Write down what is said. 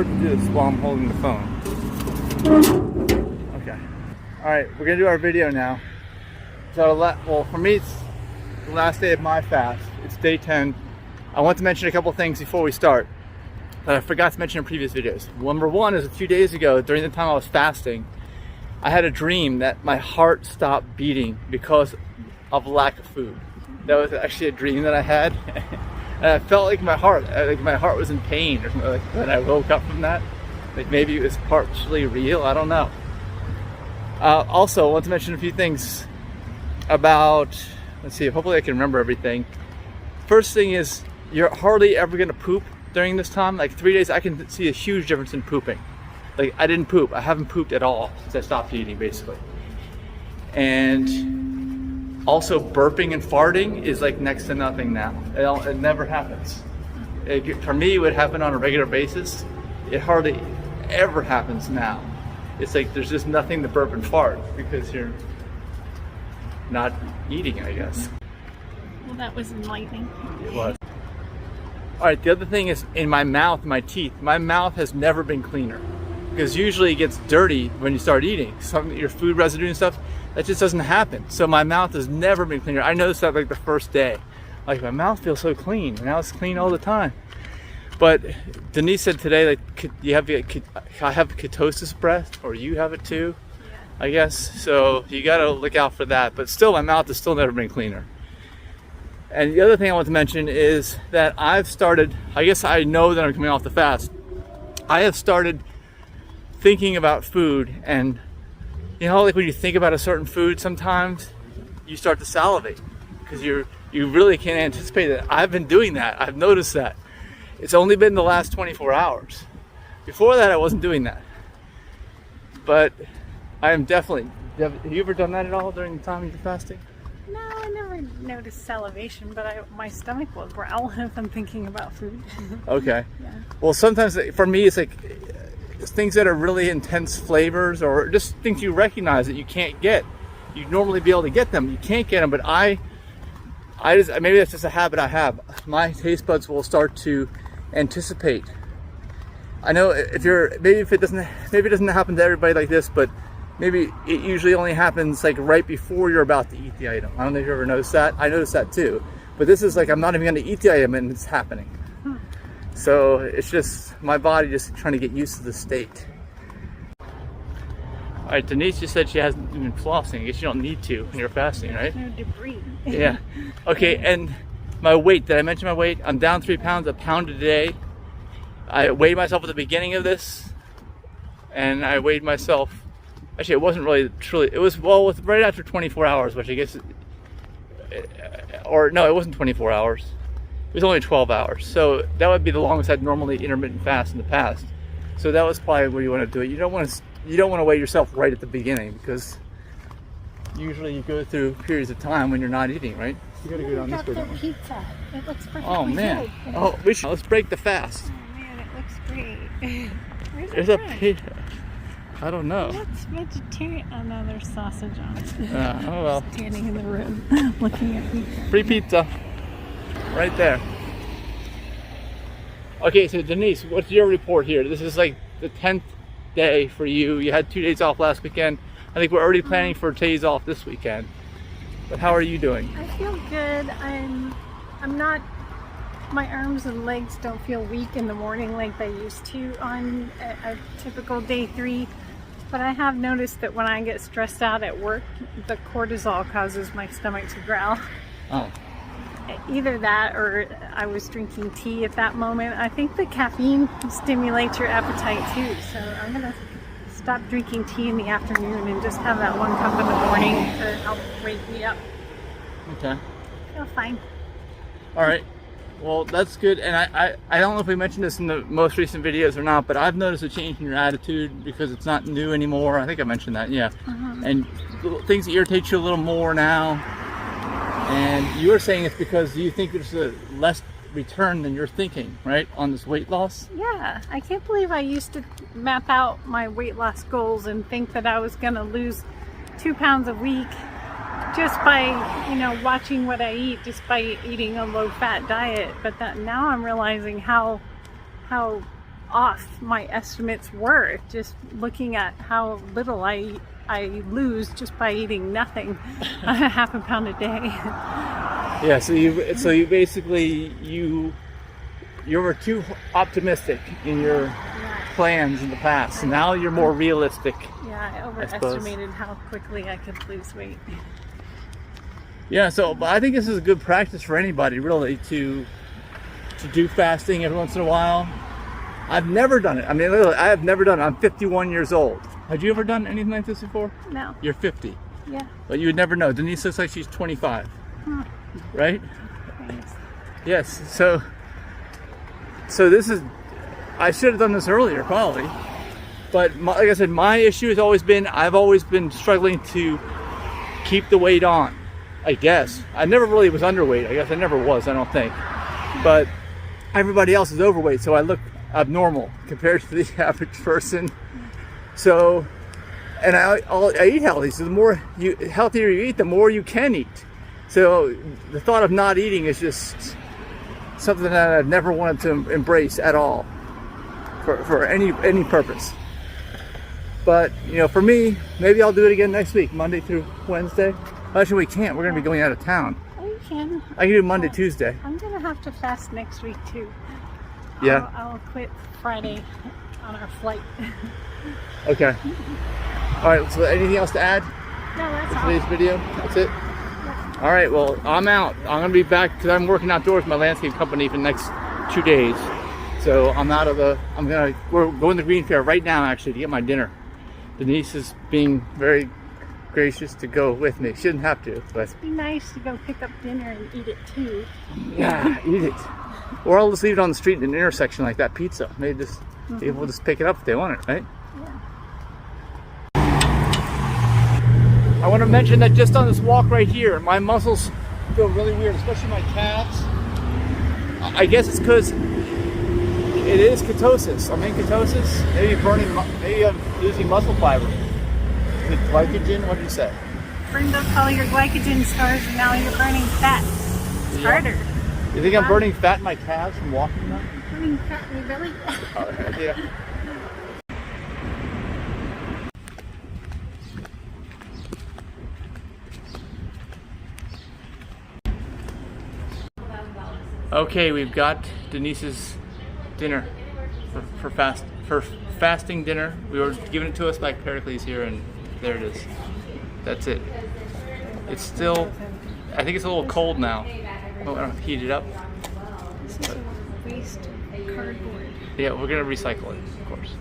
hard to do this while I'm holding the phone. Okay. Alright, we're going to do our video now. So, well, for me, it's the last day of my fast. It's day 10. I want to mention a couple things before we start that I forgot to mention in previous videos. Number one is a few days ago, during the time I was fasting, I had a dream that my heart stopped beating because of lack of food. That was actually a dream that I had. And I felt like my heart was in pain or something. Like when I woke up from that, like maybe it was partially real. I don't know. Also, I want to mention a few things about. Let's see. Hopefully, I can remember everything. First thing is, you're hardly ever gonna poop during this time. Like 3 days, I can see a huge difference in pooping. Like I didn't poop. I haven't pooped at all since I stopped eating, basically. And also, burping and farting is like next to nothing now. It never happens. For me, it would happen on a regular basis. It hardly ever happens now. It's like there's just nothing to burp and fart because you're not eating, I guess. Well, that was enlightening. It was. All right, the other thing is in my mouth, my teeth. My mouth has never been cleaner because usually it gets dirty when you start eating. Your food residue and stuff. That just doesn't happen. So my mouth has never been cleaner. I noticed that like the first day. Like my mouth feels so clean. Now it's clean all the time. But Denise said today, like, I have ketosis breath, or you have it too, yeah. I guess. So you gotta look out for that. But still, my mouth has still never been cleaner. And the other thing I want to mention is that I've started, I guess I know that I'm coming off the fast. I have started thinking about food, and you know, like when you think about a certain food, sometimes you start to salivate because you really can't anticipate it. I've been doing that. I've noticed that. It's only been the last 24 hours. Before that, I wasn't doing that. But I am definitely. Have you ever done that at all during the time you're fasting? No, I never noticed salivation, but my stomach will growl if I'm thinking about food. Okay. Yeah. Well, sometimes for me, it's like things that are really intense flavors, or just things you recognize that you can't get. You'd normally be able to get them. You can't get them, but I just, maybe that's just a habit I have. My taste buds will start to anticipate. I know maybe it doesn't happen to everybody like this, but maybe it usually only happens like right before you're about to eat the item. I don't know if you ever noticed that. I noticed that too. But this is like I'm not even going to eat the item and it's happening. So it's just my body just trying to get used to the state. All right, Denise just said she hasn't been flossing. I guess you don't need to when you're fasting, right? No debris. Yeah. Okay, and my weight, did I mention my weight? I'm down 3 pounds, a pound a day. I weighed myself at the beginning of this, and I weighed myself, actually it wasn't really truly, it was, well, right after 24 hours, which I guess, or no, it wasn't 24 hours. It was only 12 hours. So that would be the longest I'd normally intermittent fast in the past. So that was probably where you want to do it. You don't want to weigh yourself right at the beginning because usually you go through periods of time when you're not eating, right? You gotta go down this way. Got the pizza. It looks perfectly Oh man. good. Oh, let's break the fast. Oh man, it looks great. Where's There's the a bread? pizza. I don't know. What's vegetarian? Oh no, there's sausage on it. Oh well. Standing in the room, looking at pizza. Free pizza. Right there. Okay, so Denise, what's your report here? This is like the 10th day for you. You had 2 days off last weekend. I think we're already planning for days off this weekend. But how are you doing? I feel good. I'm not, my arms and legs don't feel weak in the morning like they used to on a typical day 3. But I have noticed that when I get stressed out at work, the cortisol causes my stomach to growl. Oh. Either that or I was drinking tea at that moment. I think the caffeine stimulates your appetite too. So I'm going to stop drinking tea in the afternoon and just have that 1 cup in the morning to help wake me up. Okay. I feel fine. All right. Well, that's good. And I don't know if we mentioned this in the most recent videos or not, but I've noticed a change in your attitude because it's not new anymore. I think I mentioned that, yeah. And things irritate you a little more now. And you were saying it's because you think there's a less return than you're thinking, right, on this weight loss? Yeah, I can't believe I used to map out my weight loss goals and think that I was going to lose 2 pounds a week just by, watching what I eat, just by eating a low-fat diet. But now I'm realizing how off my estimates were, just looking at how little I lose just by eating nothing, half a pound a day. Yeah, so you basically you were too optimistic in your plans in the past. So now you're more realistic. Yeah, I overestimated how quickly I could lose weight. Yeah, so I think this is a good practice for anybody, really, to do fasting every once in a while. I've never done it. I mean, literally, I have never done it. I'm 51 years old. Have you ever done anything like this before? No. You're 50. Yeah. But you would never know. Denise looks like she's 25. Right? Thanks. Yes. So this is, I should have done this earlier, probably. But like I said, my issue has always been, I've always been struggling to keep the weight on, I guess. I never really was underweight. I guess I never was, I don't think. But everybody else is overweight, so I look abnormal compared to the average person. So, and I eat healthy. So the healthier you eat, the more you can eat. So the thought of not eating is just something that I've never wanted to embrace at all, for any purpose. But for me, maybe I'll do it again next week, Monday through Wednesday. Actually, we can't. We're going to be going out of town. Oh, you can. I can do Monday, Tuesday. I'm going to have to fast next week too. Yeah. I'll quit Friday on our flight. Okay. All right. So, anything else to add? No, that's to all. today's video. That's it. All right. Well, I'm out. I'm gonna be back because I'm working outdoors with my landscape company for the next 2 days. So I'm out of the. We're going to the green fair right now, actually, to get my dinner. Denise is being very gracious to go with me. She shouldn't have to, but It'd be nice to go pick up dinner and eat it too. yeah, eat it. Or I'll just leave it on the street in an intersection like that pizza. Maybe just people will just pick it up if they want it, right? Yeah. I want to mention that just on this walk right here, my muscles feel really weird, especially my calves. I guess it's because it is ketosis. I'm in ketosis. Maybe I'm losing muscle fiber. Is it glycogen? What did you say? Burned up all your glycogen stores and now you're burning fat. It's harder. You think I'm burning fat in my calves from walking now? Burning fat in your belly. Yeah. Okay, we've got Denise's dinner for fasting dinner. We were given it to us by Pericles here, and there it is. That's it. It's still, I think it's a little cold now. Oh, I don't heat it up. This is a waste of cardboard. Yeah, we're gonna recycle it, of course.